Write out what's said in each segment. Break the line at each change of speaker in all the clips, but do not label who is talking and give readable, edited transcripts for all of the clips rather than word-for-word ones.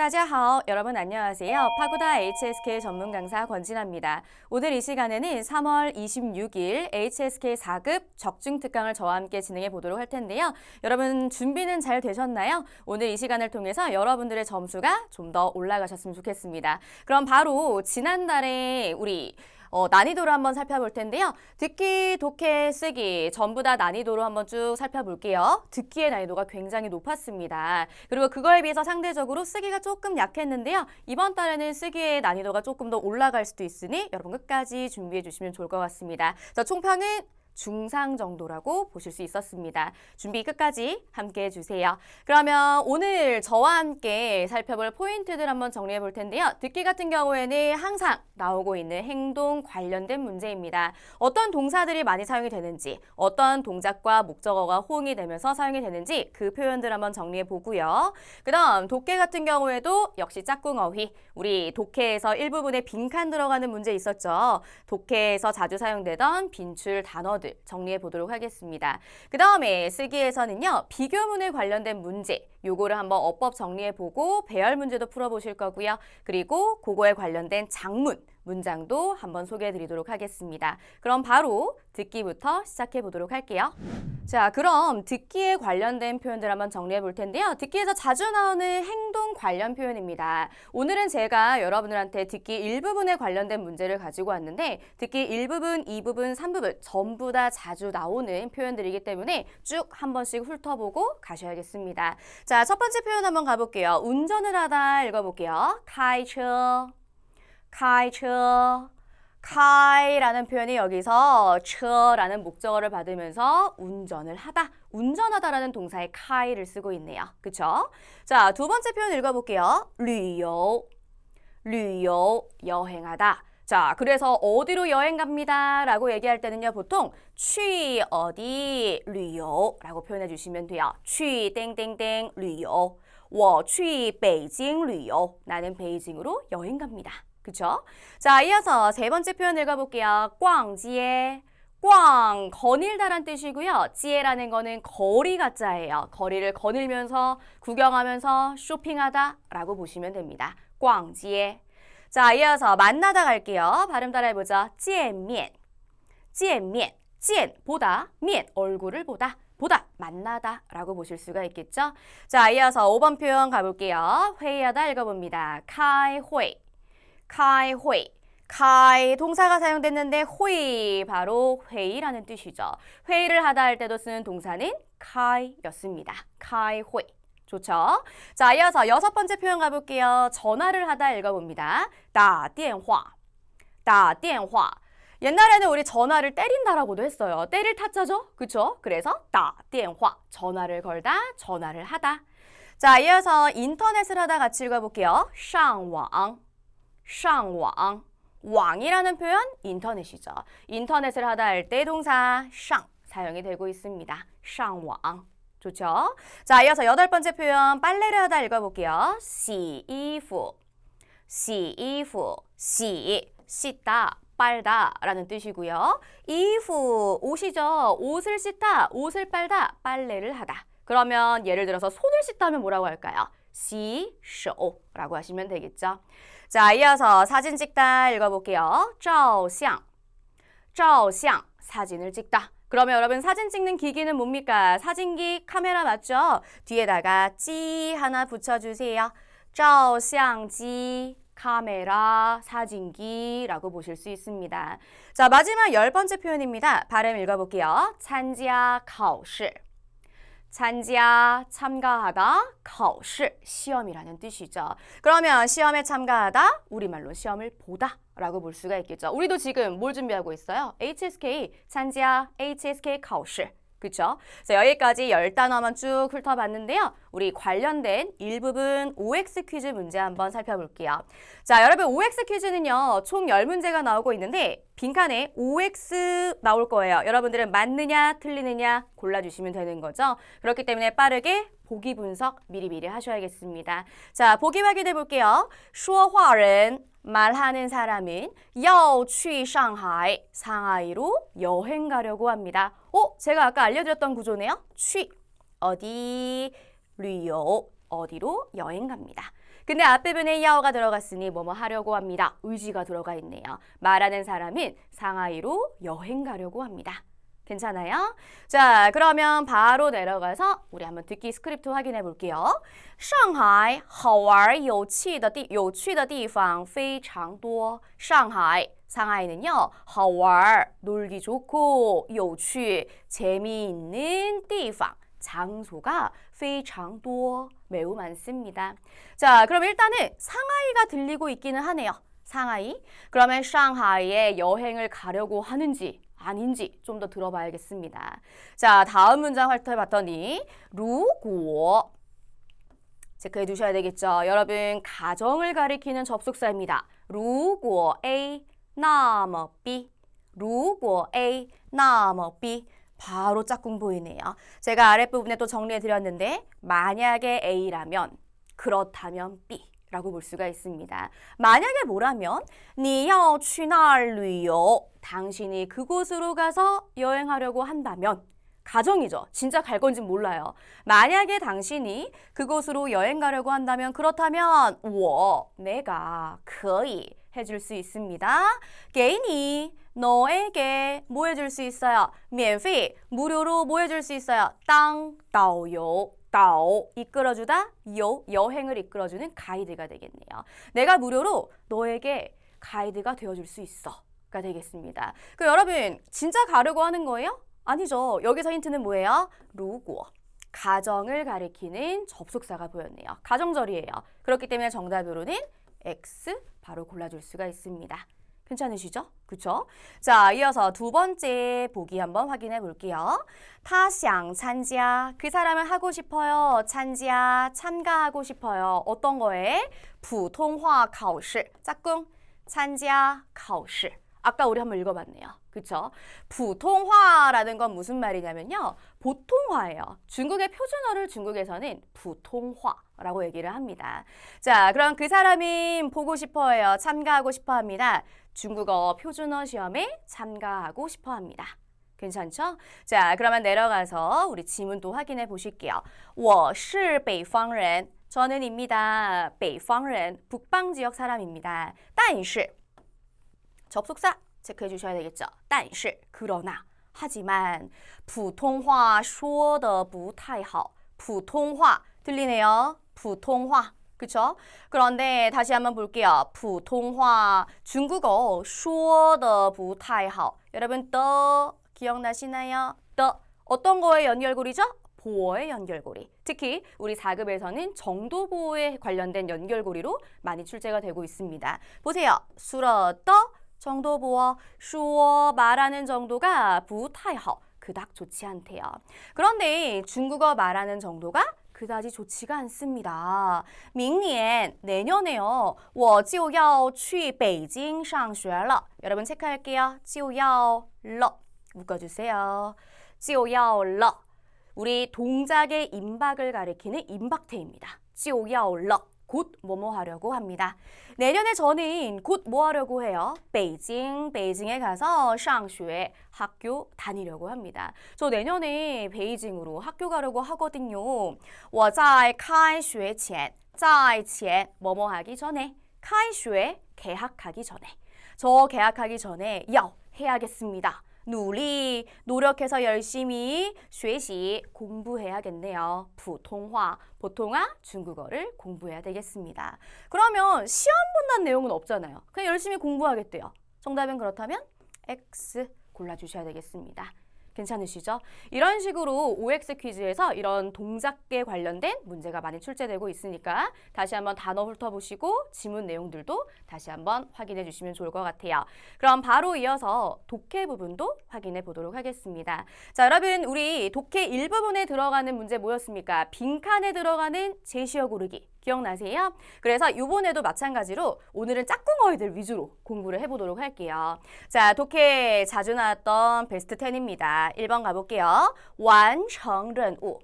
다자하오. 여러분 안녕하세요. 파고다 HSK 전문 강사 권진아입니다. 오늘 이 시간에는 3월 26일 HSK 4급 적중 특강을 저와 함께 진행해 보도록 할 텐데요. 여러분 준비는 잘 되셨나요? 오늘 이 시간을 통해서 여러분들의 점수가 좀 더 올라가셨으면 좋겠습니다. 그럼 바로 지난달에 우리 난이도를 한번 살펴볼 텐데요. 듣기, 독해, 쓰기 전부 다 난이도로 한번 쭉 살펴볼게요. 듣기의 난이도가 굉장히 높았습니다. 그리고 그거에 비해서 상대적으로 쓰기가 조금 약했는데요. 이번 달에는 쓰기의 난이도가 조금 더 올라갈 수도 있으니 여러분 끝까지 준비해 주시면 좋을 것 같습니다. 자, 총평은 중상 정도라고 보실 수 있었습니다. 준비 끝까지 함께 해주세요. 그러면 오늘 저와 함께 살펴볼 포인트들 한번 정리해 볼 텐데요. 듣기 같은 경우에는 항상 나오고 있는 행동 관련된 문제입니다. 어떤 동사들이 많이 사용이 되는지, 어떤 동작과 목적어가 호응이 되면서 사용이 되는지 그 표현들 한번 정리해 보고요. 그 다음 독해 같은 경우에도 역시 짝꿍 어휘, 우리 독해에서 일부분에 빈칸 들어가는 문제 있었죠. 독해에서 자주 사용되던 빈출 단어들 정리해 보도록 하겠습니다. 그 다음에 쓰기에서는요. 비교문에 관련된 문제, 요거를 한번 어법 정리해 보고 배열 문제도 풀어보실 거고요. 그리고 그거에 관련된 장문, 문장도 한번 소개해 드리도록 하겠습니다. 그럼 바로 듣기부터 시작해 보도록 할게요. 자, 그럼 듣기에 관련된 표현들 한번 정리해 볼 텐데요. 듣기에서 자주 나오는 행동 관련 표현입니다. 오늘은 제가 여러분들한테 듣기 일부분에 관련된 문제를 가지고 왔는데 듣기 1부분, 2부분, 3부분 전부 다 자주 나오는 표현들이기 때문에 쭉 한 번씩 훑어보고 가셔야겠습니다. 자, 첫 번째 표현 한번 가볼게요. 운전을 하다 읽어볼게요. 开车, 开车. 카이라는 표현이 여기서 처라는 목적어를 받으면서 운전을 하다, 운전하다라는 동사의 카이를 쓰고 있네요. 그쵸? 자, 두 번째 표현 읽어볼게요. 旅游, 旅游, 여행하다. 자, 그래서 어디로 여행 갑니다 라고 얘기할 때는요, 보통 去 어디 旅游라고 표현해 주시면 돼요. 去 땡땡땡 旅游, 我去北京旅游. 나는 베이징으로 여행 갑니다. 그쵸? 자, 이어서 세 번째 표현 읽어볼게요. 逛街. 꽝, 거닐다란 뜻이고요. 지에라는 거는 거리 가짜예요. 거리를 거닐면서, 구경하면서, 쇼핑하다 라고 보시면 됩니다. 逛街. 자, 이어서 만나다 갈게요. 발음 따라해보죠. 见面. 见面. 见, 보다, 面, 얼굴을 보다. 보다, 만나다 라고 보실 수가 있겠죠? 자, 이어서 5번 표현 가볼게요. 회의하다 읽어봅니다. 开会. 开会. 카이 동사가 사용됐는데 호이 바로 회의라는 뜻이죠. 회의를 하다 할 때도 쓰는 동사는 카이였습니다. 카이 호이. 좋죠? 자, 이어서 여섯 번째 표현 가볼게요. 전화를 하다 읽어봅니다. 打电话. 打电话. 옛날에는 우리 전화를 때린다라고도 했어요. 때릴 타짜죠? 그쵸? 그래서 打电话. 전화를 걸다, 전화를 하다. 자, 이어서 인터넷을 하다 같이 읽어볼게요. 上网. 上网. 왕이라는 표현 인터넷이죠. 인터넷을 하다 할 때 동사 上 사용이 되고 있습니다. 上网. 좋죠? 자, 이어서 여덟 번째 표현 빨래를 하다 읽어볼게요. 洗衣服. 洗衣服. 洗, 씻다, 빨다 라는 뜻이고요. 衣服, 옷이죠. 옷을 씻다, 옷을 빨다, 빨래를 하다. 그러면 예를 들어서 손을 씻다면 뭐라고 할까요? 洗手라고 하시면 되겠죠. 자, 이어서 사진 찍다 읽어볼게요. 照相. 照相, 사진을 찍다. 그러면 여러분 사진 찍는 기기는 뭡니까? 사진기, 카메라 맞죠? 뒤에다가 찌 하나 붙여주세요. 照相机, 카메라, 사진기라고 보실 수 있습니다. 자, 마지막 10번째 표현입니다. 발음 읽어볼게요. 参加考试. 参加, 참가하다, 考试, 시험이라는 뜻이죠. 그러면 시험에 참가하다, 우리말로 시험을 보다 라고 볼 수가 있겠죠. 우리도 지금 뭘 준비하고 있어요? HSK, 参加 HSK 考试. 그쵸? 그래서 여기까지 10단어만 쭉 훑어봤는데요. 우리 관련된 일부분 OX 퀴즈 문제 한번 살펴볼게요. 자, 여러분 OX 퀴즈는요. 총 10문제가 나오고 있는데 빈칸에 OX 나올 거예요. 여러분들은 맞느냐 틀리느냐 골라주시면 되는 거죠. 그렇기 때문에 빠르게 보기 분석 미리미리 하셔야겠습니다. 자, 보기 확인해 볼게요. 说话人 말하는 사람은 要去上海, 상하이로 여행 가려고 합니다. 제가 아까 알려드렸던 구조네요. 去, 어디, 旅游, 어디로 여행 갑니다. 근데 앞에 부분에 야오가 들어갔으니 뭐뭐 하려고 합니다. 의지가 들어가 있네요. 말하는 사람은 상하이로 여행 가려고 합니다. 괜찮아요? 자, 그러면 바로 내려가서 우리 한번 듣기 스크립트 확인해 볼게요. 上海好玩有趣的地方非常多. 상하이는요, 好玩 놀기 좋고, 有趣 재미있는 地方 장소가 非常多 매우 많습니다. 자, 그럼 일단은 상하이가 들리고 있기는 하네요. 상하이. 그러면 상하이에 여행을 가려고 하는지 아닌지 좀 더 들어봐야겠습니다. 자, 다음 문장 훑어봤더니 如果 체크해 두셔야 되겠죠. 여러분, 가정을 가리키는 접속사입니다. 如果 A, 那么 B. 如果 A, 那么 B. 바로 짝꿍 보이네요. 제가 아랫부분에 또 정리해 드렸는데 만약에 A라면 그렇다면 B라고 볼 수가 있습니다. 만약에 뭐라면 你要去那儿旅游 당신이 그곳으로 가서 여행하려고 한다면 가정이죠. 진짜 갈 건지 몰라요. 만약에 당신이 그곳으로 여행 가려고 한다면 그렇다면 我 내가 可以 해줄 수 있습니다. 给你 너에게 뭐 해줄 수 있어요? 免费 무료로 뭐 해줄 수 있어요? 当导游 导 이끌어주다 여행을 이끌어주는 가이드가 되겠네요. 내가 무료로 너에게 가이드가 되어줄 수 있어가 되겠습니다. 그럼 여러분 진짜 가려고 하는 거예요? 아니죠. 여기서 힌트는 뭐예요? 如果 가정을 가리키는 접속사가 보였네요. 가정절이에요. 그렇기 때문에 정답으로는 X 바로 골라줄 수가 있습니다. 괜찮으시죠? 그쵸? 자, 이어서 두 번째 보기 한번 확인해 볼게요. 他想参加 그 사람은 하고 싶어요. 参加 참가하고 싶어요. 어떤 거에? 普通话考试 짝꿍 参加考试 아까 우리 한번 읽어봤네요. 그쵸? 부통화라는 건 무슨 말이냐면요. 보통화예요. 중국의 표준어를 중국에서는 부통화라고 얘기를 합니다. 자, 그럼 그 사람이 보고 싶어해요. 참가하고 싶어 합니다. 중국어 표준어 시험에 참가하고 싶어 합니다. 괜찮죠? 자, 그러면 내려가서 우리 지문 또 확인해 보실게요. 我是北方人 저는입니다. 北方人 북방 지역 사람입니다. 但是 접속사 체크해 주셔야 되겠죠. 但是 그러나 하지만 普通话说得不太好. 普通话 들리네요. 普通话 그쵸? 그런데 다시 한번 볼게요. 普通话 중국어 说得不太好. 여러분 的 기억나시나요? 的 어떤 거의 연결고리죠? 보어의 연결고리. 특히 우리 4급에서는 정도 보호에 관련된 연결고리로 많이 출제가 되고 있습니다. 보세요. 说的 정도 보어, 说 말하는 정도가 不太好 그닥 좋지 않대요. 그런데 중국어 말하는 정도가 그다지 좋지가 않습니다. 明年 내년에요. 我就要去北京上学了. 여러분 체크할게요. 就要了 묶어주세요. 就要了 우리 동작의 임박을 가리키는 임박태입니다. 就要了 곧 뭐뭐 하려고 합니다. 내년에 저는 곧 뭐 하려고 해요? 베이징에 가서 上学 학교 다니려고 합니다. 저 내년에 베이징으로 학교 가려고 하거든요. 我在开学前 在前 뭐뭐 하기 전에 开学 개학하기 전에 저 개학하기 전에 해야겠습니다. 노력해서 열심히 学习 공부해야겠네요. 부통화, 보통화 중국어를 공부해야 되겠습니다. 그러면 시험 본다는 내용은 없잖아요. 그냥 열심히 공부하겠대요. 정답은 그렇다면 X 골라주셔야 되겠습니다. 괜찮으시죠? 이런 식으로 OX 퀴즈에서 이런 동작에 관련된 문제가 많이 출제되고 있으니까 다시 한번 단어 훑어보시고 지문 내용들도 다시 한번 확인해 주시면 좋을 것 같아요. 그럼 바로 이어서 독해 부분도 확인해 보도록 하겠습니다. 자, 여러분 우리 독해 일부분에 들어가는 문제 뭐였습니까? 빈칸에 들어가는 제시어 고르기. 기억나세요? 그래서 이번에도 마찬가지로 오늘은 짝꿍어휘들 위주로 공부를 해보도록 할게요. 자, 독해 자주 나왔던 베스트 10입니다. 1번 가볼게요. 完成任务.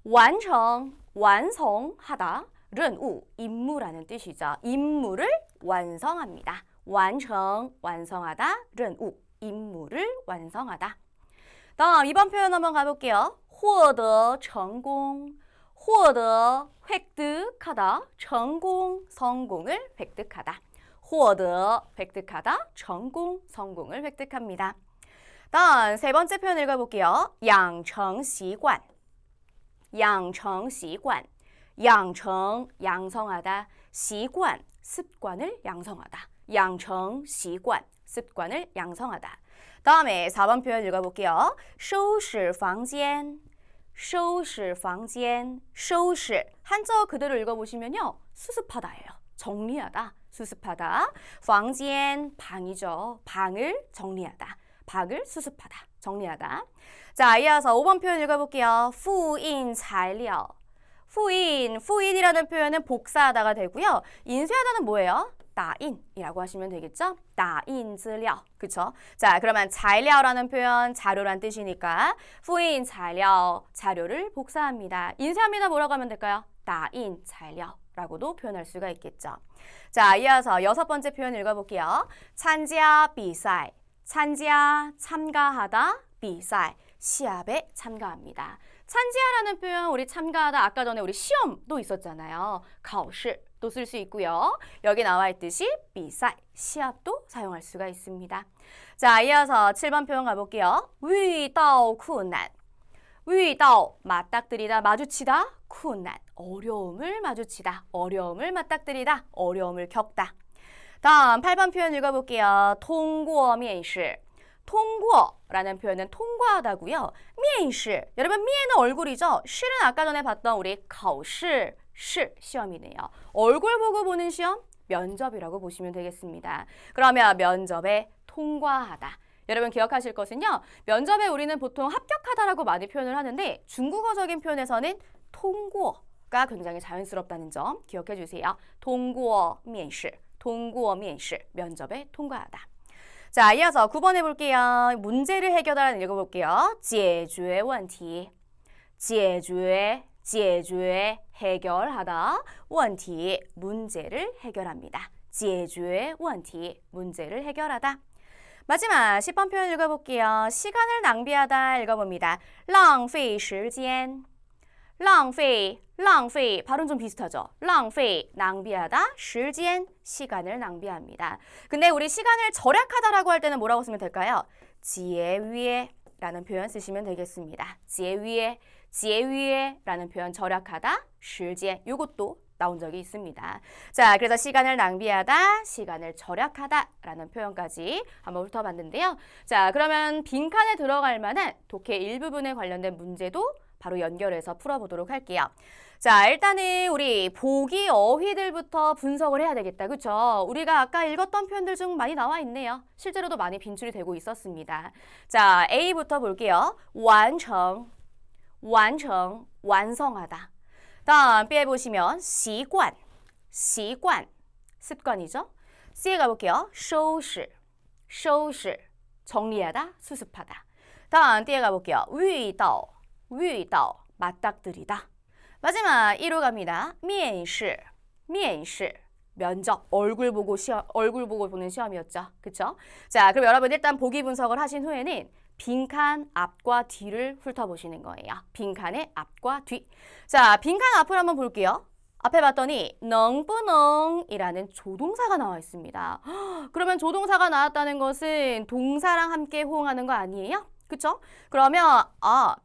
完成, 완성하다. 任务, 임무라는 뜻이죠. 임무를 완성합니다. 完成, 완성하다. 任务, 임무를 완성하다. 다음 2번 표현 한번 가볼게요. 获得成功.获得 획득하다, 성공, 성공을 획득하다. 获得 획득하다, 성공, 성공을 획득합니다. 다음 세 번째 표현 읽어볼게요. 养成习惯. 养成习惯. 养成 양성하다, 习惯 습관을 양성하다. 养成习惯 습관을 양성하다. 다음에 4번 표현 읽어볼게요. 收拾房间. 收拾房间. 收拾 한자어 그대로 읽어보시면요. 수습하다예요. 정리하다, 수습하다. 房间 방이죠. 방을 정리하다. 방을 수습하다, 정리하다. 자, 이어서 5번 표현 읽어볼게요. 复印材料. 复印, 复印이라는 표현은 복사하다가 되고요. 인쇄하다는 뭐예요? 打印이라고 하시면 되겠죠? 打印资料. 그쵸? 자, 그러면 材料라는 표현 자료란 뜻이니까 复印材料, 자료를 복사합니다. 인쇄합니다 뭐라고 하면 될까요? 打印材料 라고도 표현할 수가 있겠죠. 자, 이어서 6번째 표현 읽어볼게요. 参加比赛. 参加, 참가하다, 比赛, 시합에 참가합니다. 참지하라는 표현 우리 참가하다 아까 전에 우리 시험도 있었잖아요. 考试도 쓸 수 있고요. 여기 나와 있듯이 比赛, 시합도 사용할 수가 있습니다. 자, 이어서 7번 표현 가볼게요. 遇到困难. 遇到 맞닥뜨리다, 마주치다, 困难 어려움을 마주치다, 어려움을 맞닥뜨리다, 어려움을 겪다. 다음 8번 표현 읽어볼게요. 通过面试. 通过라는 표현은 통과하다고요. 面试 여러분 미에는 얼굴이죠. 실은 아까 전에 봤던 우리 考试 시험이네요. 얼굴 보고 보는 시험 면접이라고 보시면 되겠습니다. 그러면 면접에 통과하다. 여러분 기억하실 것은요. 면접에 우리는 보통 합격하다라고 많이 표현을 하는데 중국어적인 표현에서는 通过가 굉장히 자연스럽다는 점 기억해 주세요. 通过面试. 通过面试 면접에 통과하다. 자, 이어서 9번 해볼게요. 문제를 해결하라는 읽어볼게요. 解决问题. 解决 해결하다. 问题 문제를 해결합니다. 解决问题 문제를 해결하다. 마지막 10번 표현 읽어볼게요. 시간을 낭비하다 읽어봅니다. 浪费时间. 浪费 발음 좀 비슷하죠? 浪费 낭비하다, 时间 시간을 낭비합니다. 근데 우리 시간을 절약하다라고 할 때는 뭐라고 쓰면 될까요? 节约라는 표현 쓰시면 되겠습니다. 节约 라는 표현 절약하다, 时间 요것도 나온 적이 있습니다. 자, 그래서 시간을 낭비하다, 시간을 절약하다 라는 표현까지 한번 훑어봤는데요. 자, 그러면 빈칸에 들어갈 만한 독해 일부분에 관련된 문제도 바로 연결해서 풀어보도록 할게요. 자, 일단은 우리 보기 어휘들부터 분석을 해야 되겠다. 그렇죠? 우리가 아까 읽었던 표현들 중 많이 나와 있네요. 실제로도 많이 빈출이 되고 있었습니다. 자, A부터 볼게요. 完成, 완성하다. 다음 B에 보시면 习惯, 습관이죠. C에 가볼게요. 收拾, 정리하다, 수습하다. 다음 D에 가볼게요. 遇到, 맞닥뜨리다. 마지막 1호 갑니다. 面试, 면접, 얼굴 보고 보는 시험이었죠. 그쵸? 자, 그럼 여러분 일단 보기 분석을 하신 후에는 빈칸 앞과 뒤를 훑어보시는 거예요. 빈칸의 앞과 뒤. 자, 빈칸 앞을 한번 볼게요. 앞에 봤더니 能不能이라는 조동사가 나와 있습니다. 그러면 조동사가 나왔다는 것은 동사랑 함께 호응하는 거 아니에요? 그쵸? 그러면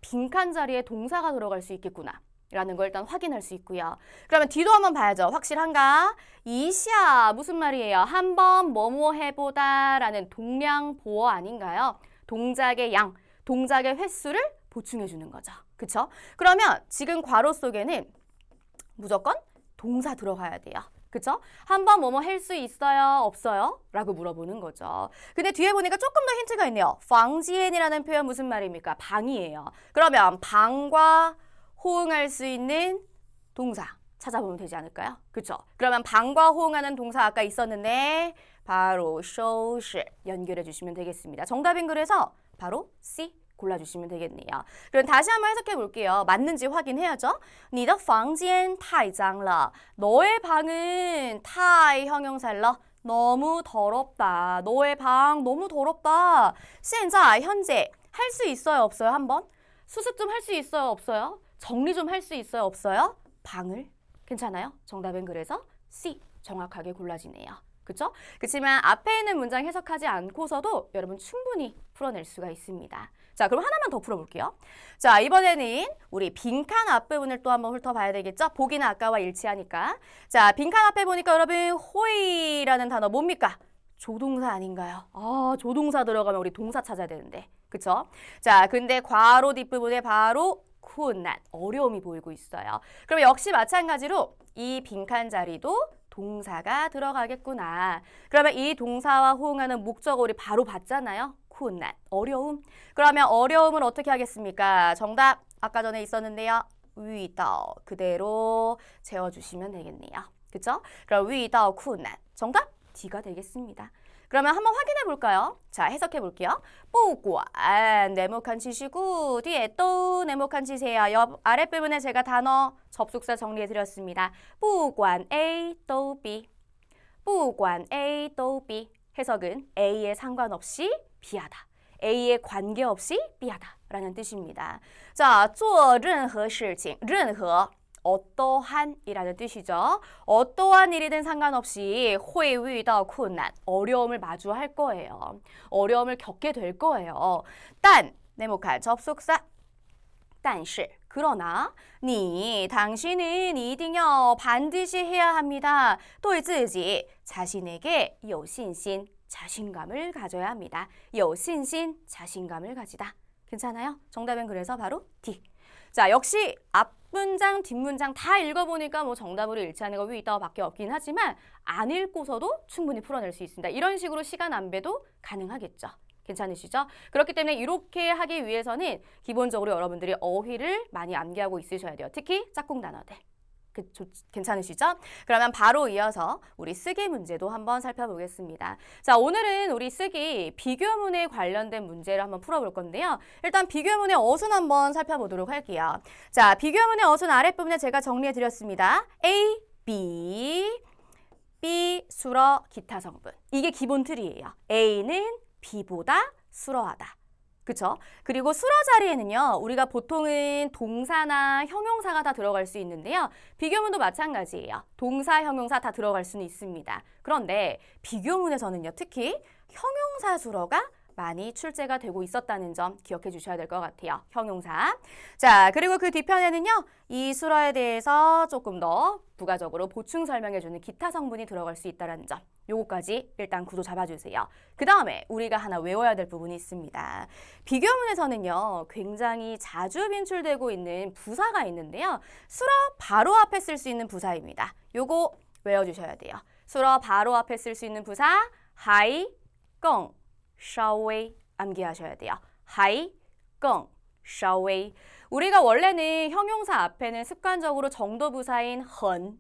빈칸 자리에 동사가 들어갈 수 있겠구나 라는 걸 일단 확인할 수 있고요. 그러면 뒤도 한번 봐야죠. 확실한가? 一下 무슨 말이에요? 한번 뭐뭐 해보다 라는 동량보어 아닌가요? 동작의 양, 동작의 횟수를 보충해 주는 거죠. 그쵸? 그러면 지금 괄호 속에는 무조건 동사 들어가야 돼요. 그쵸? 한번 뭐뭐 할 수 있어요? 없어요? 라고 물어보는 거죠. 근데 뒤에 보니까 조금 더 힌트가 있네요. 房间이라는 표현 무슨 말입니까? 방이에요. 그러면 방과 호응할 수 있는 동사 찾아보면 되지 않을까요? 그쵸? 그러면 방과 호응하는 동사 아까 있었는데 바로 收拾 연결해 주시면 되겠습니다. 정답인 그래서 바로 C 골라주시면 되겠네요. 그럼 다시 한번 해석해 볼게요. 맞는지 확인해야죠. 你的房间太脏了. 너의 방은 太 형용사로 너무 더럽다. 너의 방 너무 더럽다. 现在 현재 할 수 있어요? 없어요? 한번? 수습 좀 할 수 있어요? 없어요? 정리 좀 할 수 있어요? 없어요? 방을. 괜찮아요? 정답은 그래서 C. 정확하게 골라지네요. 그쵸? 그렇지만 앞에 있는 문장 해석하지 않고서도 여러분 충분히 풀어낼 수가 있습니다. 자, 그럼 하나만 더 풀어볼게요. 자, 이번에는 우리 빈칸 앞부분을 또 한번 훑어봐야 되겠죠? 보기는 아까와 일치하니까. 자, 빈칸 앞에 보니까 여러분 호이라는 단어 뭡니까? 조동사 아닌가요? 아, 조동사 들어가면 우리 동사 찾아야 되는데. 그쵸? 자, 근데 괄호 뒷부분에 바로困难, 어려움이 보이고 있어요. 그럼 역시 마찬가지로 이 빈칸 자리도 동사가 들어가겠구나. 그러면 이 동사와 호응하는 목적어 우리 바로 봤잖아요. 困难, 어려움. 그러면 어려움을 어떻게 하겠습니까? 정답 아까 전에 있었는데요. 遇到 그대로 채워주시면 되겠네요. 그쵸? 그럼 遇到困难 정답 D가 되겠습니다. 그러면 한번 확인해 볼까요? 자, 해석해 볼게요. 不管 네모칸 치시고 뒤에 또 네모칸 치세요. 옆 아랫부분에 제가 단어 접속사 정리해 드렸습니다. 不管 A 都 B 不管 A 都 B 해석은 A에 상관없이 B하다. A에 관계없이 B하다 라는 뜻입니다. 자, 做任何事情任何어떠한 이라는 뜻이죠. 어떠한 일이든 상관없이 会遇到困难 어려움을 마주할 거예요. 어려움을 겪게 될 거예요. 但 네모칸 접속사 但是 그러나 당신은 一定要 반드시 해야 합니다. 对自己 자신에게 有信心 자신감을 가져야 합니다. 有信心 자신감을 가지다. 괜찮아요? 정답은 그래서 바로 D. 자, 역시 앞문장, 뒷문장 다 읽어보니까 뭐 정답으로 일치하는 거 위있다밖에 없긴 하지만 안 읽고서도 충분히 풀어낼 수 있습니다. 이런 식으로 시간 안배도 가능하겠죠. 괜찮으시죠? 그렇기 때문에 이렇게 하기 위해서는 기본적으로 여러분들이 어휘를 많이 암기하고 있으셔야 돼요. 특히 짝꿍 단어들. 괜찮으시죠? 그러면 바로 이어서 우리 쓰기 문제도 한번 살펴보겠습니다. 자, 오늘은 우리 쓰기 비교문에 관련된 문제를 한번 풀어볼 건데요. 일단 비교문의 어순 한번 살펴보도록 할게요. 자, 비교문의 어순 아랫부분에 제가 정리해드렸습니다. A, B, B, 수러, 기타 성분. 이게 기본 틀이에요. A는 B보다 수러하다. 그쵸? 그리고 수러 자리에는요, 우리가 보통은 동사나 형용사가 다 들어갈 수 있는데요. 비교문도 마찬가지예요. 동사, 형용사 다 들어갈 수는 있습니다. 그런데 비교문에서는요, 특히 형용사 수러가 많이 출제가 되고 있었다는 점 기억해 주셔야 될 것 같아요. 형용사. 자, 그리고 그 뒤편에는요, 이 수러에 대해서 조금 더 부가적으로 보충 설명해주는 기타 성분이 들어갈 수 있다는 점. 요거까지 일단 구도 잡아주세요. 그 다음에 우리가 하나 외워야 될 부분이 있습니다. 비교문에서는요, 굉장히 자주 빈출되고 있는 부사가 있는데요. 수러 바로 앞에 쓸 수 있는 부사입니다. 요거 외워주셔야 돼요. 수러 바로 앞에 쓸 수 있는 부사, 하이, 껑, 稍微 암기하셔야 돼요. 하이, 껑, 稍微 우리가 원래는 형용사 앞에는 습관적으로 정도부사인 很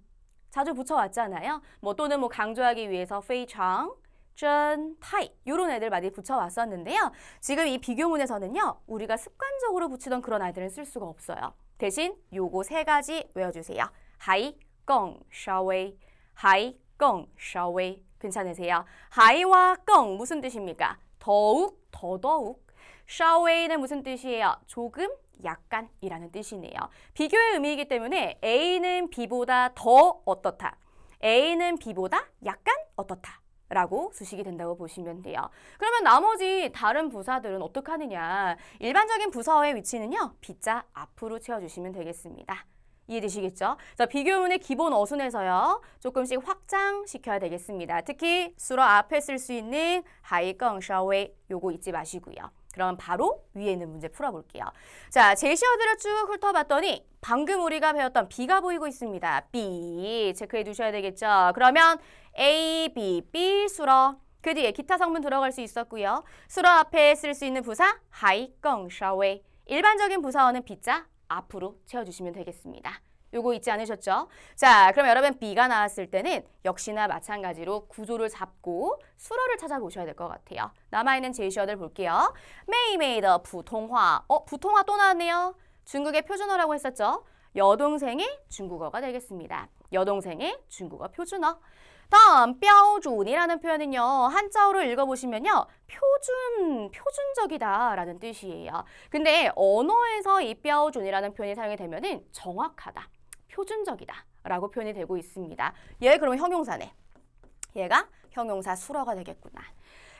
자주 붙여왔잖아요. 뭐 또는 뭐 강조하기 위해서 非常, 真, 太 이런 애들 많이 붙여왔었는데요. 지금 이 비교문에서는요, 우리가 습관적으로 붙이던 그런 아이들은 쓸 수가 없어요. 대신 요거 세 가지 외워주세요. 하이, 껑, 稍微 하이, 껑, 稍微 괜찮으세요? 하이와 껑 무슨 뜻입니까? 더욱, 더더욱. 稍微는 무슨 뜻이에요? 조금, 약간 이라는 뜻이네요. 비교의 의미이기 때문에 A는 B보다 더 어떻다. A는 B보다 약간 어떻다. 라고 수식이 된다고 보시면 돼요. 그러면 나머지 다른 부사들은 어떻게 하느냐. 일반적인 부사어의 위치는요. B자 앞으로 채워주시면 되겠습니다. 이해되시겠죠? 자, 비교문의 기본 어순에서요. 조금씩 확장시켜야 되겠습니다. 특히 수러 앞에 쓸 수 있는 하이, 껑, 稍微 요거 잊지 마시고요. 그럼 바로 위에 있는 문제 풀어볼게요. 자, 제시어들을 쭉 훑어봤더니 방금 우리가 배웠던 B가 보이고 있습니다. B 체크해 두셔야 되겠죠? 그러면 A, B, B 수러 그 뒤에 기타 성분 들어갈 수 있었고요. 수러 앞에 쓸 수 있는 부사 하이, 껑, 稍微 일반적인 부사어는 B자 앞으로 채워주시면 되겠습니다. 요거 잊지 않으셨죠? 자, 그럼 여러분 B가 나왔을 때는 역시나 마찬가지로 구조를 잡고 수러를 찾아보셔야 될 것 같아요. 남아있는 제시어들 볼게요. 메이메이더 부통화. 부통화 또 나왔네요. 중국의 표준어라고 했었죠? 여동생의 중국어가 되겠습니다. 여동생의 중국어 표준어. 다음 标准이라는 표현은요. 한자어로 읽어보시면요. 표준적이다 라는 뜻이에요. 근데 언어에서 이 标准이라는 표현이 사용이 되면은 정확하다, 표준적이다 라고 표현이 되고 있습니다. 얘 그러면 형용사네. 얘가 형용사 수러가 되겠구나.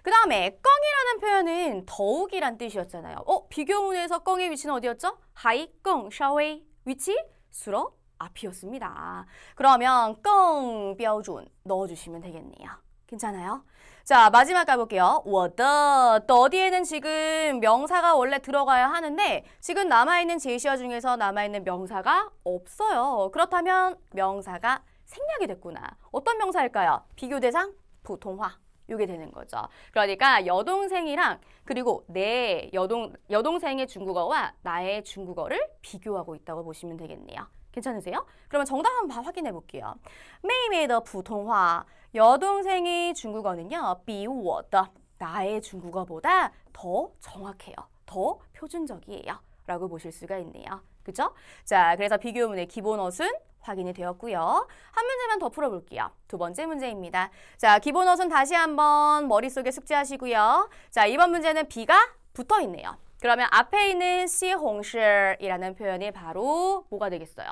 그 다음에 껑이라는 표현은 더욱이란 뜻이었잖아요. 비교문에서 껑의 위치는 어디였죠? 하이, 껑, 샤웨이. 위치? 수러 앞이었습니다. 그러면 껑标准 넣어주시면 되겠네요. 괜찮아요? 자, 마지막 가볼게요. 我的 더디에는 지금 명사가 원래 들어가야 하는데 지금 남아있는 제시어 중에서 남아있는 명사가 없어요. 그렇다면 명사가 생략이 됐구나. 어떤 명사일까요? 비교대상? 보통화. 이게 되는 거죠. 그러니까 여동생이랑 그리고 내 여동생의 중국어와 나의 중국어를 비교하고 있다고 보시면 되겠네요. 괜찮으세요? 그러면 정답 한번 확인해 볼게요. 妹妹的普通话 여동생의 중국어는요. 比我的 나의 중국어보다 더 정확해요. 더 표준적이에요. 라고 보실 수가 있네요. 그죠? 자, 그래서 비교문의 기본어순 확인이 되었고요. 한 문제만 더 풀어볼게요. 두 번째 문제입니다. 자, 기본어순 다시 한번 머릿속에 숙지하시고요. 자, 이번 문제는 B가 붙어있네요. 그러면 앞에 있는 시홍실이라는 표현이 바로 뭐가 되겠어요?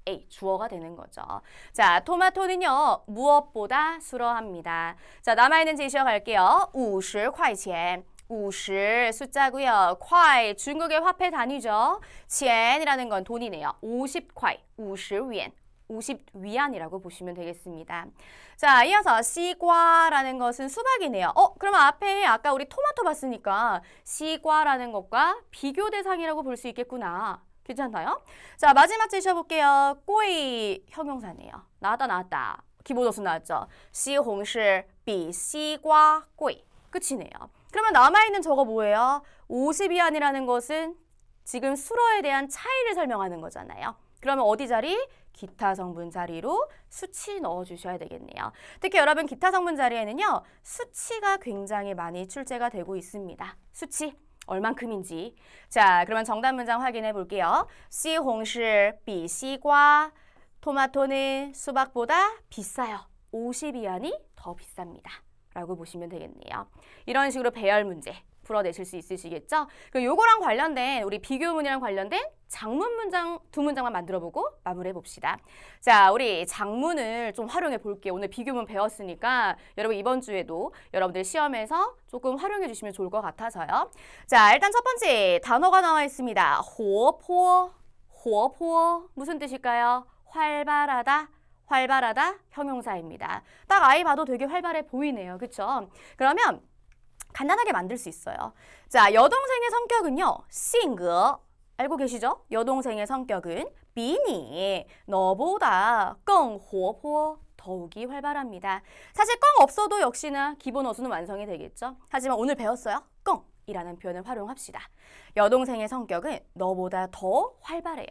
A, 주어가 되는 거죠. 자, 토마토는요. 무엇보다 수러합니다. 자, 남아있는 제시어 갈게요. 50块钱 50 숫자고요. 块 중국의 화폐 단위죠. 钱이라는 건 돈이네요. 50块, 50위안, 50위안이라고 보시면 되겠습니다. 자, 이어서 시과라는 것은 수박이네요. 그러면 앞에 아까 우리 토마토 봤으니까 시과라는 것과 비교 대상이라고 볼 수 있겠구나. 괜찮나요? 자, 마지막 제시어 볼게요. 꼬이 형용사네요. 나왔다. 기본어순 나왔죠. 시홍실 비 시과 꼬이. 끝이네요. 그러면 남아있는 저거 뭐예요? 50위안이라는 것은 지금 수로에 대한 차이를 설명하는 거잖아요. 그러면 어디 자리? 기타 성분 자리로 수치 넣어주셔야 되겠네요. 특히 여러분 기타 성분 자리에는요. 수치가 굉장히 많이 출제가 되고 있습니다. 수치 얼만큼인지. 자, 그러면 정답 문장 확인해 볼게요. 시홍실 비 시과 토마토는 수박보다 비싸요. 50위안이 더 비쌉니다. 라고 보시면 되겠네요. 이런 식으로 배열 문제 풀어내실 수 있으시겠죠? 그럼 요거랑 관련된 우리 비교문이랑 관련된 장문 문장 두 문장만 만들어보고 마무리해 봅시다. 자, 우리 장문을 좀 활용해 볼게요. 오늘 비교문 배웠으니까 여러분 이번 주에도 여러분들 시험에서 조금 활용해 주시면 좋을 것 같아서요. 자, 일단 첫 번째 단어가 나와 있습니다. 活泼 무슨 뜻일까요? 활발하다. 활발하다 형용사입니다. 딱 아이 봐도 되게 활발해 보이네요. 그렇죠? 그러면 간단하게 만들 수 있어요. 자, 여동생의 성격은요. 性格 알고 계시죠? 여동생의 성격은 比你 너보다 更活泼 더욱이 활발합니다. 사실 껑 없어도 역시나 기본 어순은 완성이 되겠죠. 하지만 오늘 배웠어요. 껑이라는 표현을 활용합시다. 여동생의 성격은 너보다 더 활발해요.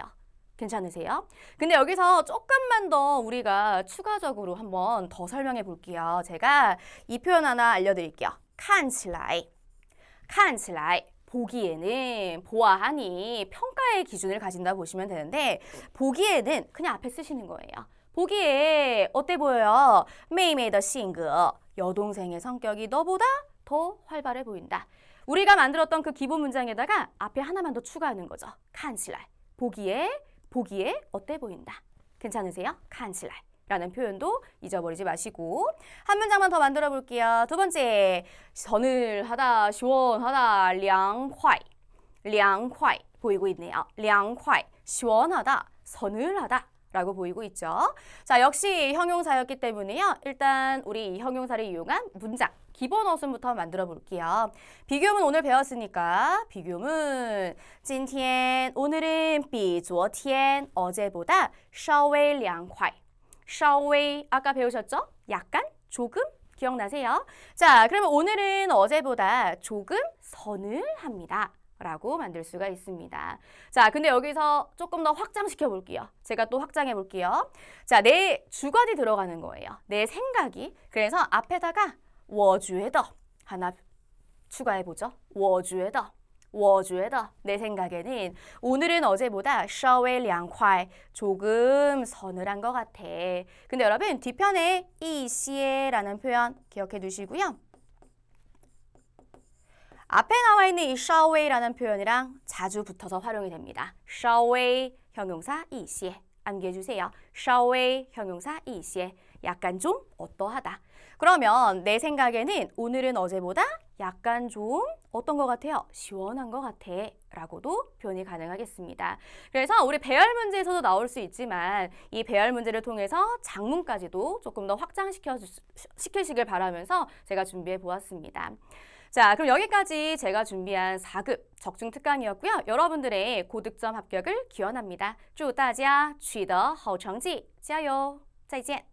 괜찮으세요? 근데 여기서 조금만 더 우리가 추가적으로 한번 더 설명해 볼게요. 제가 이 표현 하나 알려드릴게요. 看起来 보기에는 보아하니 평가의 기준을 가진다 보시면 되는데 보기에는 그냥 앞에 쓰시는 거예요. 보기에 어때 보여요? 妹妹的性格 여동생의 성격이 너보다 더 활발해 보인다. 우리가 만들었던 그 기본 문장에다가 앞에 하나만 더 추가하는 거죠. 看起来 보기에 어때 보인다. 괜찮으세요? 看起来 라는 표현도 잊어버리지 마시고 한 문장만 더 만들어 볼게요. 두 번째, 서늘하다, 시원하다, 凉快 보이고 있네요. 凉快 시원하다, 서늘하다 라고 보이고 있죠. 자, 역시 형용사였기 때문에요. 일단 우리 이 형용사를 이용한 문장 기본 어순부터 만들어 볼게요. 비교문 오늘 배웠으니까 비교문 今天 오늘은 比昨天 어제보다 稍微凉快 稍微아까 배우셨죠? 약간? 조금? 기억나세요? 자, 그러면 오늘은 어제보다 조금 서늘합니다. 라고 만들 수가 있습니다. 자, 근데 여기서 조금 더 확장시켜 볼게요. 제가 또 확장해 볼게요. 자, 내 주관이 들어가는 거예요. 내 생각이. 그래서 앞에다가 我觉得 하나 추가해 보죠. 我觉得我觉得내 생각에는 오늘은 어제보다 稍微凉快 조금 서늘한 것 같아. 근데 여러분 뒤편에 一些라는 표현 기억해 두시고요. 앞에 나와 있는 이 稍微라는 표현이랑 자주 붙어서 활용이 됩니다. 稍微 형용사 一些 암기해주세요. 稍微 형용사 一些 약간 좀 어떠하다. 그러면 내 생각에는 오늘은 어제보다 약간 좀 어떤 것 같아요? 시원한 것 같아 라고도 표현이 가능하겠습니다. 그래서 우리 배열 문제에서도 나올 수 있지만 이 배열 문제를 통해서 작문까지도 조금 더 확장시키시길 바라면서 제가 준비해 보았습니다. 자, 그럼 여기까지 제가 준비한 4급 적중 특강이었고요. 여러분들의 고득점 합격을 기원합니다. 祝大家取得好成绩，加油！再见。